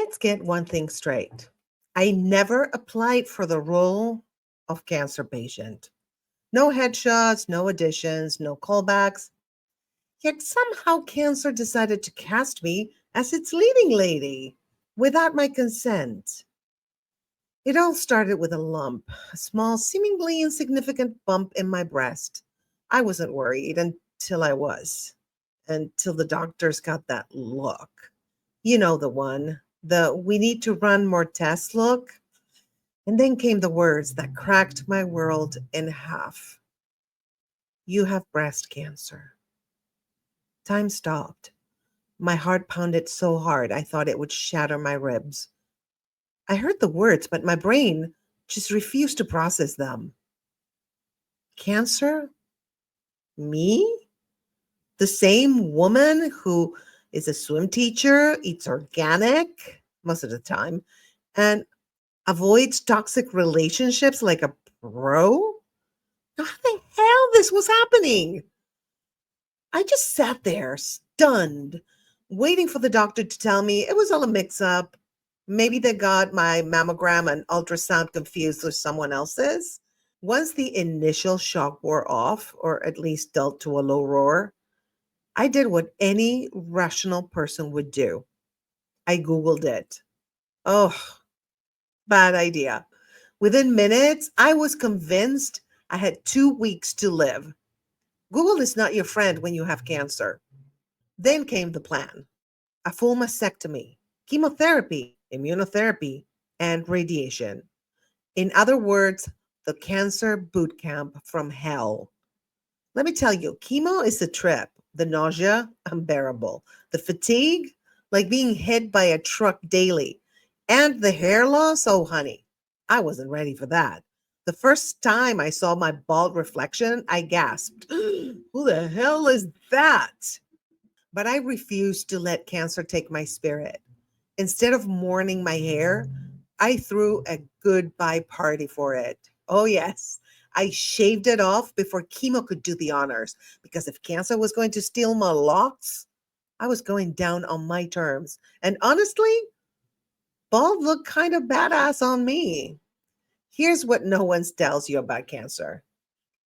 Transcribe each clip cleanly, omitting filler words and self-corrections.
Let's get one thing straight. I never applied for the role of cancer patient. No headshots, no auditions, no callbacks. Yet somehow cancer decided to cast me as its leading lady without my consent. It all started with a lump, a small, seemingly insignificant bump in my breast. I wasn't worried until I was, until the doctors got that look. You know the one, the we need to run more tests look. And then came the words that cracked my world in half. You have breast cancer. Time stopped. My heart pounded so hard I thought it would shatter my ribs. I heard the words, but my brain just refused to process them. Cancer? Me? The same woman who is a swim teacher, eats organic most of the time, and avoids toxic relationships like a pro? How the hell this was happening? I just sat there, stunned, waiting for the doctor to tell me it was all a mix up. Maybe they got my mammogram and ultrasound confused with someone else's. Once the initial shock wore off, or at least dulled to a low roar, I did what any rational person would do. I Googled it. Oh, bad idea. Within minutes, I was convinced I had 2 weeks to live. Google is not your friend when you have cancer. Then came the plan: a full mastectomy, chemotherapy, immunotherapy, and radiation. In other words, the cancer boot camp from hell. Let me tell you, chemo is a trip. The nausea, unbearable. The fatigue, like being hit by a truck daily. And the hair loss, oh, honey, I wasn't ready for that. The first time I saw my bald reflection, I gasped, Who the hell is that? But I refused to let cancer take my spirit. Instead of mourning my hair, I threw a goodbye party for it. Oh, yes. I shaved it off before chemo could do the honors, because if cancer was going to steal my locks, I was going down on my terms. And honestly, bald looked kind of badass on me. Here's what no one tells you about cancer: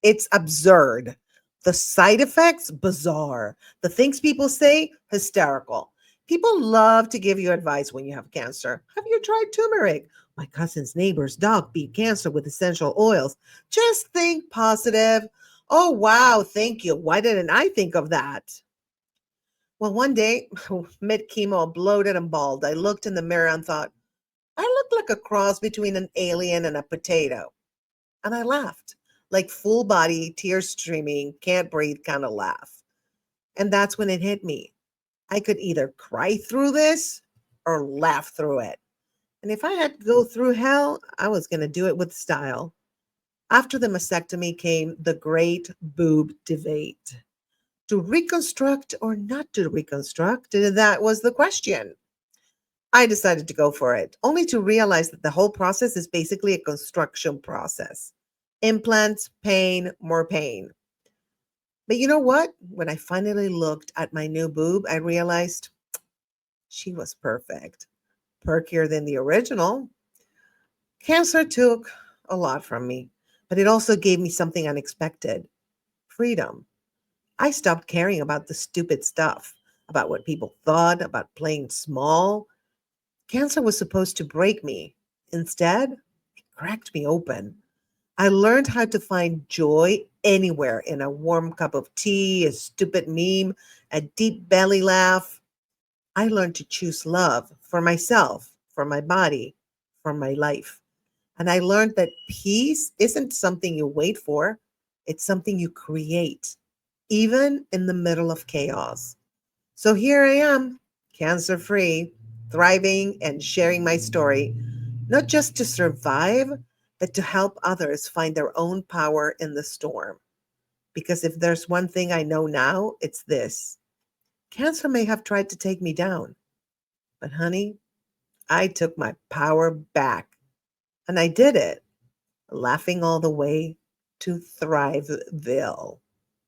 it's absurd. The side effects, bizarre. The things people say, hysterical. People love to give you advice when you have cancer. Have you tried turmeric? My cousin's neighbor's dog beat cancer with essential oils. Just think positive. Oh, wow, thank you. Why didn't I think of that? Well, one day, mid chemo, bloated and bald, I looked in the mirror and thought, I look like a cross between an alien and a potato. And I laughed, like full body, tears streaming, can't breathe kind of laugh. And that's when it hit me. I could either cry through this or laugh through it. And if I had to go through hell, I was going to do it with style. After the mastectomy came the great boob debate. To reconstruct or not to reconstruct, that was the question. I decided to go for it, only to realize that the whole process is basically a construction process. Implants, pain, more pain. But you know what? When I finally looked at my new boob, I realized she was perfect, perkier than the original. Cancer took a lot from me, but it also gave me something unexpected: freedom. I stopped caring about the stupid stuff, about what people thought, about playing small. Cancer was supposed to break me. Instead, it cracked me open. I learned how to find joy anywhere: in a warm cup of tea, a stupid meme, a deep belly laugh. I learned to choose love for myself, for my body, for my life. And I learned that peace isn't something you wait for, it's something you create, even in the middle of chaos. So here I am, cancer free, thriving, and sharing my story, not just to survive, but to help others find their own power in the storm. Because if there's one thing I know now, it's this: cancer may have tried to take me down, but honey, I took my power back. And I did it, laughing all the way to Thriveville.